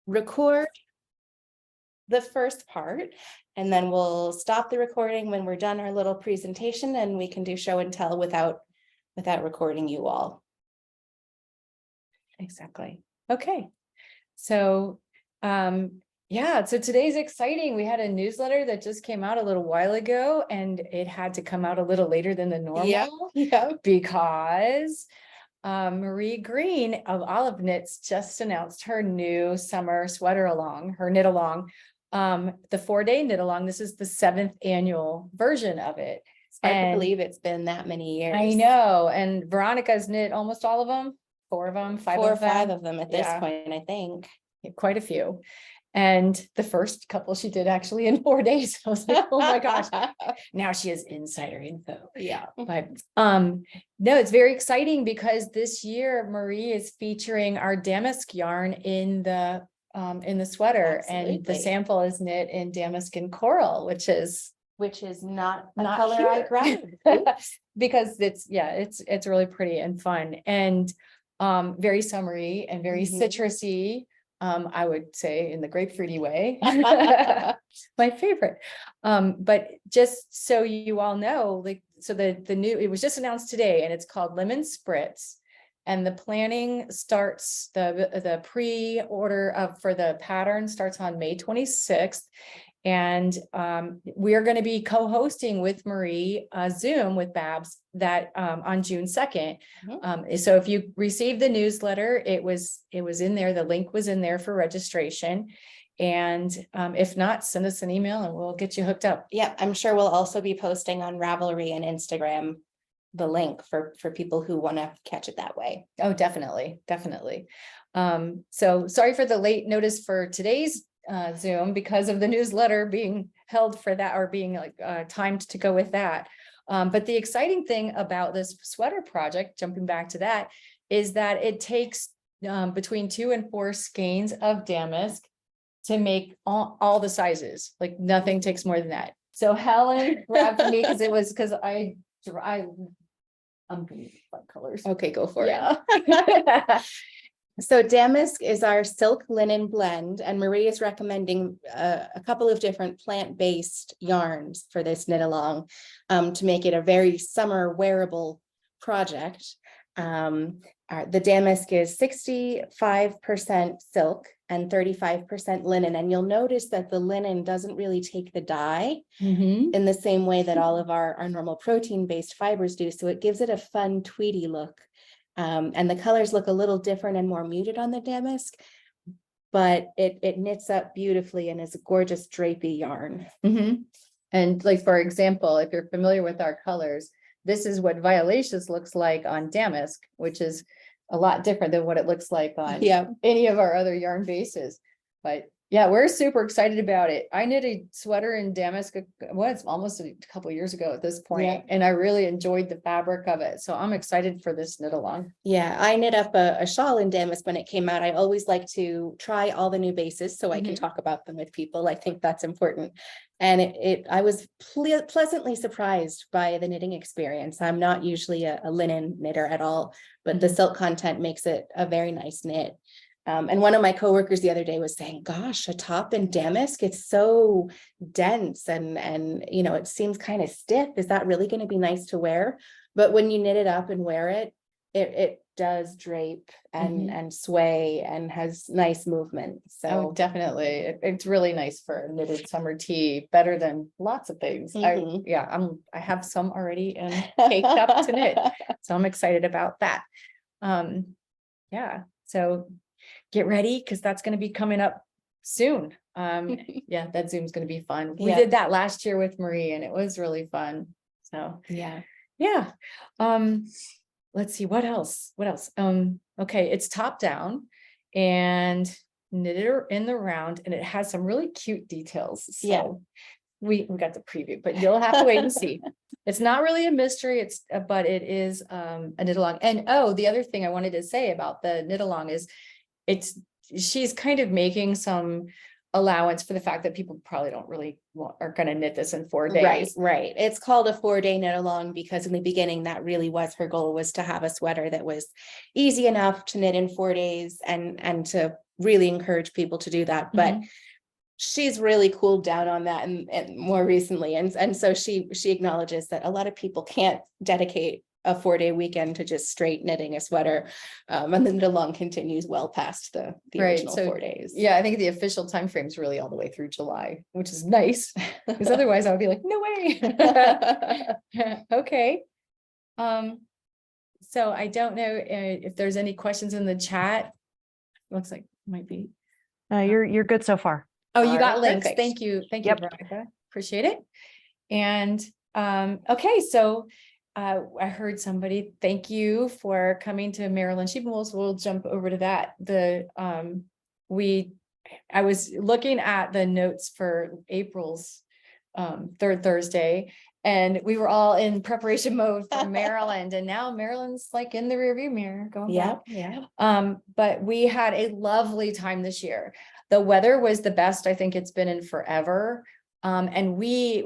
record the first part, and then we'll stop the recording when we're done our little presentation, and we can do show and tell without recording you all. Exactly. Okay. So, yeah, so today's exciting. We had a newsletter that just came out a little while ago, and it had to come out a little later than the normal. Yeah. Because Marie Green of Olive Knits just announced her new summer sweater along, her knit along, the 4-day knit along. This is the 7th annual version of it. It's hard to believe it's been that many years. I know. And Veronica's knit almost all of them, 4 of them, 5 4 or of them. 5 of them at this point, I think. Quite a few. And the first couple she did actually in 4 days. I was like, oh my gosh. Now she has insider info. Yeah. But no, it's very exciting because this year Marie is featuring our damask yarn in the sweater. Absolutely. And the sample is knit in damask and coral, which is not a not color here. I grabbed. Because it's really pretty and fun and very summery and very citrusy. I would say in the grapefruity way, my favorite. But just so you all know, like, so the new, it was just announced today, and it's called Lemon Spritz. And the planning starts, the pre-order for the pattern starts on May 26th. And we are going to be co-hosting with Marie Zoom with Babs that on June 2nd. So if you received the newsletter, it was in there. The link was in there for registration. And if not, send us an email and we'll get you hooked up. Yeah, I'm sure we'll also be posting on Ravelry and Instagram the link for people who want to catch it that way. Oh, definitely. So sorry for the late notice for today's Zoom because of the newsletter being held for that, or being like timed to go with that. But the exciting thing about this sweater project, jumping back to that, is that it takes between 2 and 4 skeins of damask to make all the sizes. Like nothing takes more than that. So Helen grabbed me because I'm gonna like colors. Okay, go for Yeah. it. So damask is our silk linen blend, and Marie is recommending a couple of different plant-based yarns for this knit along to make it a very summer wearable project. The damask is 65% silk and 35% linen, and you'll notice that the linen doesn't really take the dye in the same way that all of our normal protein-based fibers do, so it gives it a fun tweedy look. And the colors look a little different and more muted on the damask, but it knits up beautifully and is a gorgeous drapey yarn. And like, for example, if you're familiar with our colors, this is what Violaceous looks like on damask, which is a lot different than what it looks like on any of our other yarn bases. But yeah, we're super excited about it. I knit a sweater in damask, it's almost a couple of years ago at this point, and I really enjoyed the fabric of it. So I'm excited for this knit along. Yeah, I knit up a shawl in damask when it came out. I always like to try all the new bases so I can talk about them with people. I think that's important. And I was pleasantly surprised by the knitting experience. I'm not usually a linen knitter at all, but the silk content makes it a very nice knit. And one of my coworkers the other day was saying, gosh, a top in damask, it's so dense and you know, it seems kind of stiff. Is that really going to be nice to wear? But when you knit it up and wear it, it does drape and sway and has nice movement. So definitely. It's really nice for knitted summer tea, better than lots of things. I have some already and caked up to knit. So I'm excited about that. So get ready, because that's going to be coming up soon. That Zoom's going to be fun. We did that last year with Marie and it was really fun. So let's see what else. Okay, it's top down and knitted in the round, and it has some really cute details. So we got the preview, but you'll have to wait and see. It's not really a mystery, but it is a knit along. And the other thing I wanted to say about the knit along is she's kind of making some allowance for the fact that people probably don't really are going to knit this in 4 days. Right. It's called a 4-day knit along because in the beginning, that really was her goal, was to have a sweater that was easy enough to knit in 4 days and to really encourage people to do that, but she's really cooled down on that and more recently. And so she acknowledges that a lot of people can't dedicate a 4-day weekend to just straight knitting a sweater. And then the long continues well past the original 4 days. Yeah, I think the official time frame is really all the way through July, which is nice, because otherwise I would be like, no way. Okay. So I don't know if there's any questions in the chat. Looks like might be. You're good so far. Oh, you All got right, links. perfect. Thank you. Thank you, Yep. Veronica. Appreciate it. And okay, so I heard somebody, thank you for coming to Maryland Sheep and Wool. So we'll jump over to that. I was looking at the notes for April's third Thursday, and we were all in preparation mode for Maryland, and now Maryland's like in the rearview mirror going back. Yeah. But we had a lovely time this year. The weather was the best I think it's been in forever. And we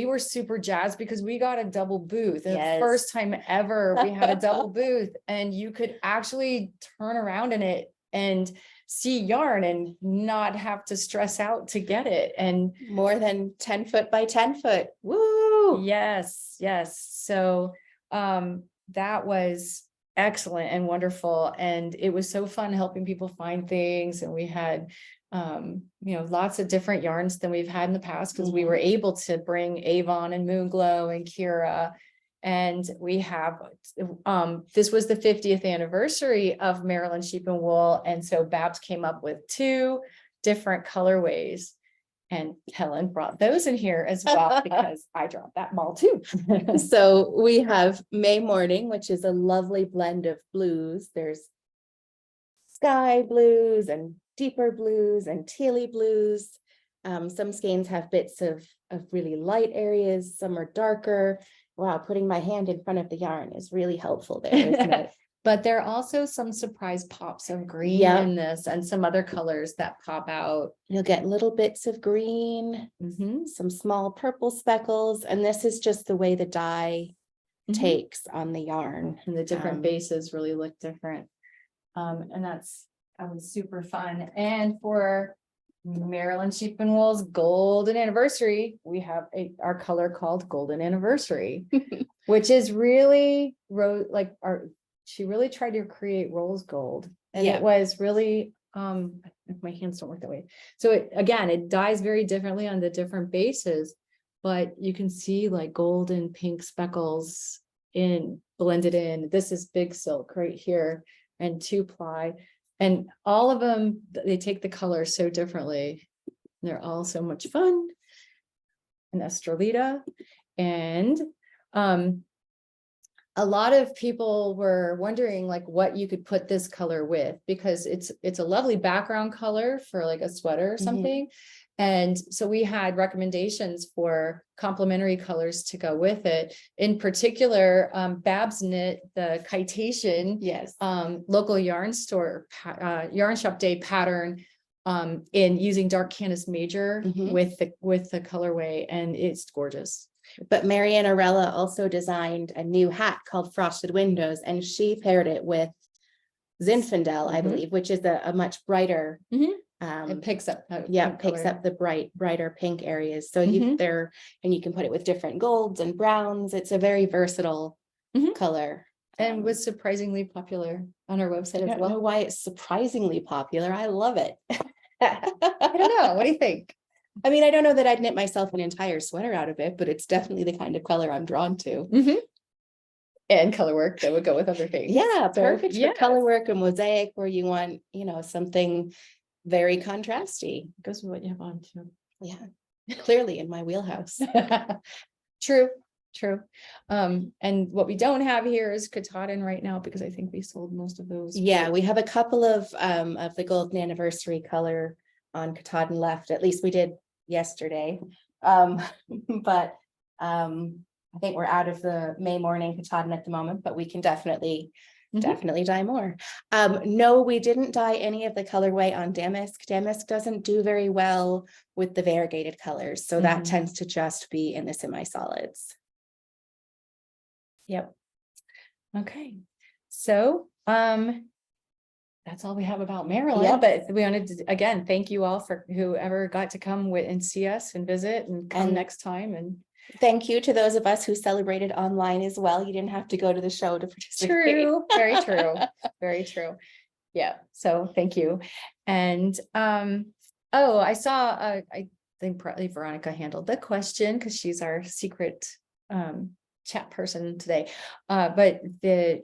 were super jazzed because we got a double booth. The Yes. first time ever we had a double booth, and you could actually turn around in it and see yarn and not have to stress out to get it. And More than 10 foot by 10 foot. Woo! yes. So that was excellent and wonderful. And it was so fun helping people find things. And we had lots of different yarns than we've had in the past, because we were able to bring Avon and Moonglow and Kira. And we have, this was the 50th anniversary of Maryland Sheep and Wool. And so Babs came up with 2 different colorways, and Helen brought those in here as well, because I dropped that ball too. So we have May Morning, which is a lovely blend of blues. There's sky blues and deeper blues and tealy blues. Some skeins have bits of really light areas. Some are darker. Wow, putting my hand in front of the yarn is really helpful there, isn't it? But there are also some surprise pops of green in this, and some other colors that pop out. You'll get little bits of green, some small purple speckles, and this is just the way the dye takes on the yarn. And the different bases really look different. And that was super fun. And for Maryland Sheep and Wool's golden anniversary, we have our color called Golden Anniversary, which is really she really tried to create rose gold, and it was really my hands don't work that way. So it dyes very differently on the different bases, but you can see like gold and pink speckles blended in. This is big silk right here, and 2-ply. And all of them, they take the color so differently. They're all so much fun. And Estrelita. And a lot of people were wondering like what you could put this color with, because it's a lovely background color for like a sweater or something. And so we had recommendations for complementary colors to go with it. In particular, Babs knit the Kitation local yarn store yarn shop day pattern in using dark Canvas Major with the colorway, and it's gorgeous. But Marianne Arella also designed a new hat called Frosted Windows, and she paired it with Zinfandel, I believe, which is a much brighter. It picks up picks up the brighter pink areas. So you can put it with different golds and browns. It's a very versatile color, and was surprisingly popular on our website as well. I don't know why it's surprisingly popular. I love it. I don't know. What do you think? I mean, I don't know that I'd knit myself an entire sweater out of it, but it's definitely the kind of color I'm drawn to. And color work that would go with other things. Yeah, perfect for color work and mosaic, where you want, something very contrasty. Goes with what you have on too. Yeah, clearly in my wheelhouse. True. And what we don't have here is Katahdin right now, because I think we sold most of those. Yeah, we have a couple of the golden anniversary color on Katahdin left. At least we did yesterday. But I think we're out of the May Morning Katahdin at the moment, but we can definitely dye more. No, we didn't dye any of the colorway on Damask. Damask doesn't do very well with the variegated colors, so that tends to just be in the semi-solids. Yep. Okay. So that's all we have about Maryland, Yep. but we wanted to, again, thank you all for whoever got to come with and see us and visit and come And- next time. And Thank you to those of us who celebrated online as well. You didn't have to go to the show to participate. true, very true, very true. Yeah, so thank you. And oh, I saw I think probably Veronica handled the question because she's our secret chat person today. But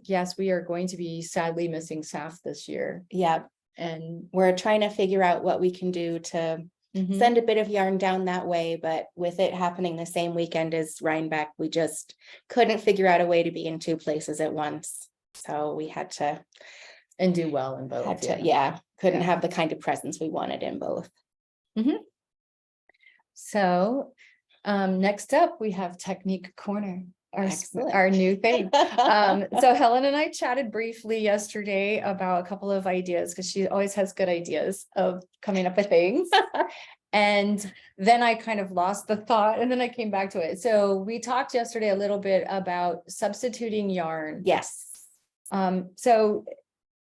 yes, we are going to be sadly missing Saf this year. Yeah, And we're trying to figure out what we can do to send a bit of yarn down that way, but with it happening the same weekend as Rhinebeck, we just couldn't figure out a way to be in two places at once. So we had to and do well in both. couldn't Yeah. have the kind of presence we wanted in both. So next up we have Technique Corner, Excellent. our new thing. So Helen and I chatted briefly yesterday about a couple of ideas because she always has good ideas of coming up with things. And then I kind of lost the thought and then I came back to it. So we talked yesterday a little bit about substituting yarn. Yes. So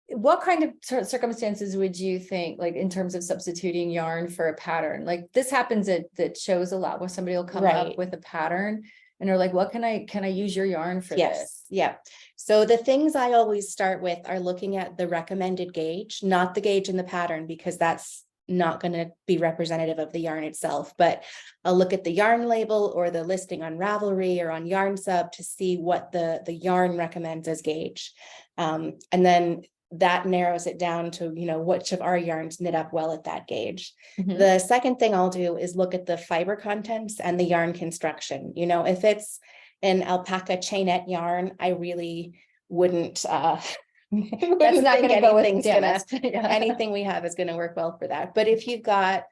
what kind of circumstances would you think, like in terms of substituting yarn for a pattern? Like this happens at shows a lot where somebody will come Right. up with a pattern and they're like, what can I use your yarn for Yes, this? yeah. So the things I always start with are looking at the recommended gauge, not the gauge in the pattern, because that's not going to be representative of the yarn itself. But I'll look at the yarn label or the listing on Ravelry or on Yarn Sub to see what the yarn recommends as gauge. And then that narrows it down to, which of our yarns knit up well at that gauge. Mhm. The second thing I'll do is look at the fiber contents and the yarn construction. If it's an alpaca chainette yarn, I really wouldn't That's wouldn't not think going to go with anything's gonna Damask. Yeah. anything we have is going to work well for that. But if you've got,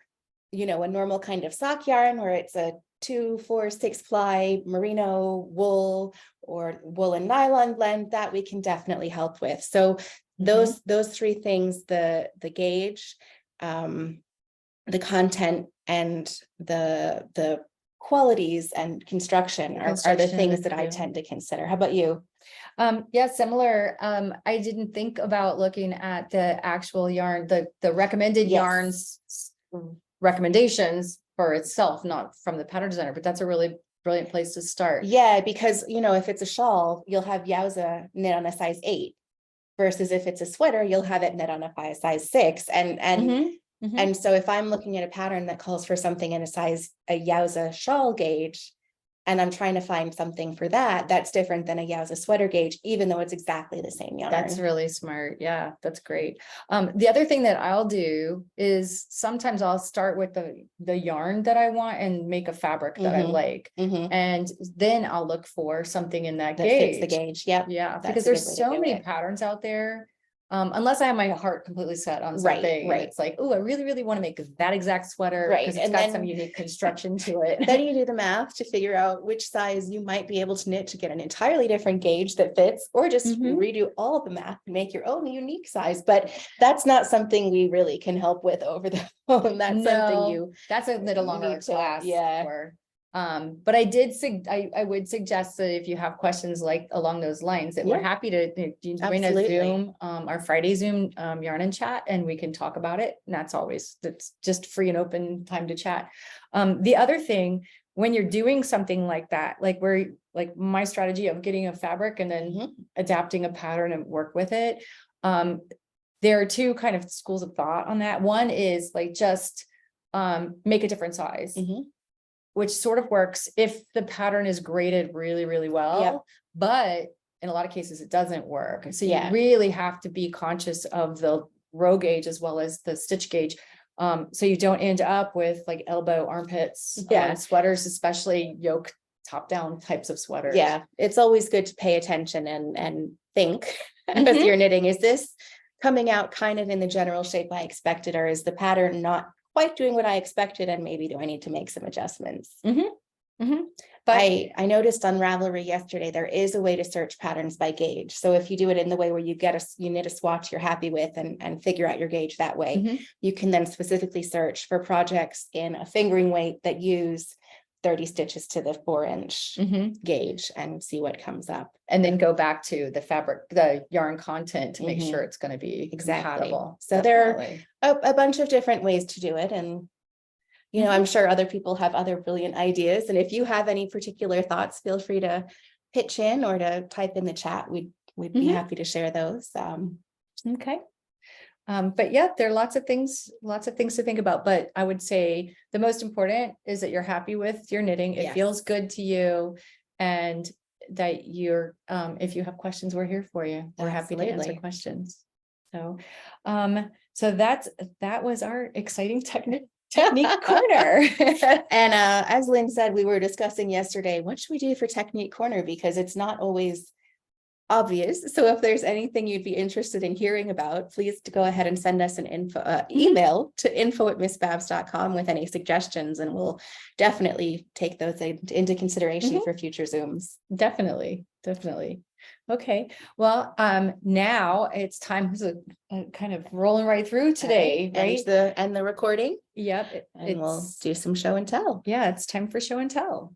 a normal kind of sock yarn where it's a 2, 4, 6 ply merino wool or wool and nylon blend, that we can definitely help with. So those three things, the gauge, the content, and the qualities and construction are the Construction things that and I yeah. tend to consider. How about you? Yeah, similar. I didn't think about looking at the actual yarn, the recommended Yes. yarns recommendations for itself, not from the pattern designer, but that's a really brilliant place to start. Yeah, because if it's a shawl, you'll have Yowza knit on a size 8 versus if it's a sweater, you'll have it knit on a size 6. And so if I'm looking at a pattern that calls for something in a Yowza shawl gauge, and I'm trying to find something for that, that's different than a Yowza sweater gauge, even though it's exactly the same yarn. That's really smart. Yeah, that's great. The other thing that I'll do is sometimes I'll start with the yarn that I want and make a fabric that I like. And then I'll look for something in that gauge. Fits the gauge. Yep. Yeah, That's because a good there's way to so do many it. patterns out there. Unless I have my heart completely set on Right, something, and right. it's like, oh, I really, really want to make that exact sweater Right, because it's and got then- some unique construction to it. Then you do the math to figure out which size you might be able to knit to get an entirely different gauge that fits, or just redo all of the math and make your own unique size. But that's not something we really can help with over the phone. That's something that's a little longer need to- class. yeah. For. But I would suggest that if you have questions like along those lines, that we're Yeah. happy to join a Absolutely. Zoom, our Friday Zoom, yarn and chat, and we can talk about it. And that's just free and open time to chat. The other thing, when you're doing something like that, like my strategy of getting a fabric and then adapting a pattern and work with it. There are two kind of schools of thought on that. One is like just make a different size. Which sort of works if the pattern is graded really, really well, Yep. but in a lot of cases it doesn't work. So Yeah. you really have to be conscious of the row gauge as well as the stitch gauge. So you don't end up with like elbow armpits, Yeah. sweaters, especially yoke top down types of sweaters. Yeah, it's always good to pay attention and think as Mhm. you're knitting, is this coming out kind of in the general shape I expected, or is the pattern not quite doing what I expected, and maybe do I need to make some adjustments? But I noticed on Ravelry yesterday, there is a way to search patterns by gauge. So if you do it in the way where you knit a swatch you're happy with and figure out your gauge that way, you can then specifically search for projects in a fingering weight that use 30 stitches to the 4-inch Mhm. gauge and see what comes up. And then go back to the fabric, the yarn content to make Mhm. sure it's going to be Exactly. compatible. So there are Definitely. a bunch of different ways to do it. And, you know, I'm sure other people have other brilliant ideas. And if you have any particular thoughts, feel free to pitch in or to type in the chat. We'd be Mhm. happy to share those. Okay. But yeah, there are lots of things to think about, but I would say the most important is that you're happy with your knitting. It Yes. feels good to you, and that you're, if you have questions, we're here for you. We're happy to answer Absolutely. questions. So, so that was our exciting technique corner. And as Lynn said, we were discussing yesterday, what should we do for technique corner? Because it's not always obvious. So if there's anything you'd be interested in hearing about, please go ahead and send us an email to info@missbabs.com with any suggestions, and we'll definitely take those into consideration Mhm. for future Zooms. Definitely. Okay, well, now it's time to kind of rolling right through today, right? And the recording, Yep, and we'll it's, do some show and tell. yeah, it's time for show and tell.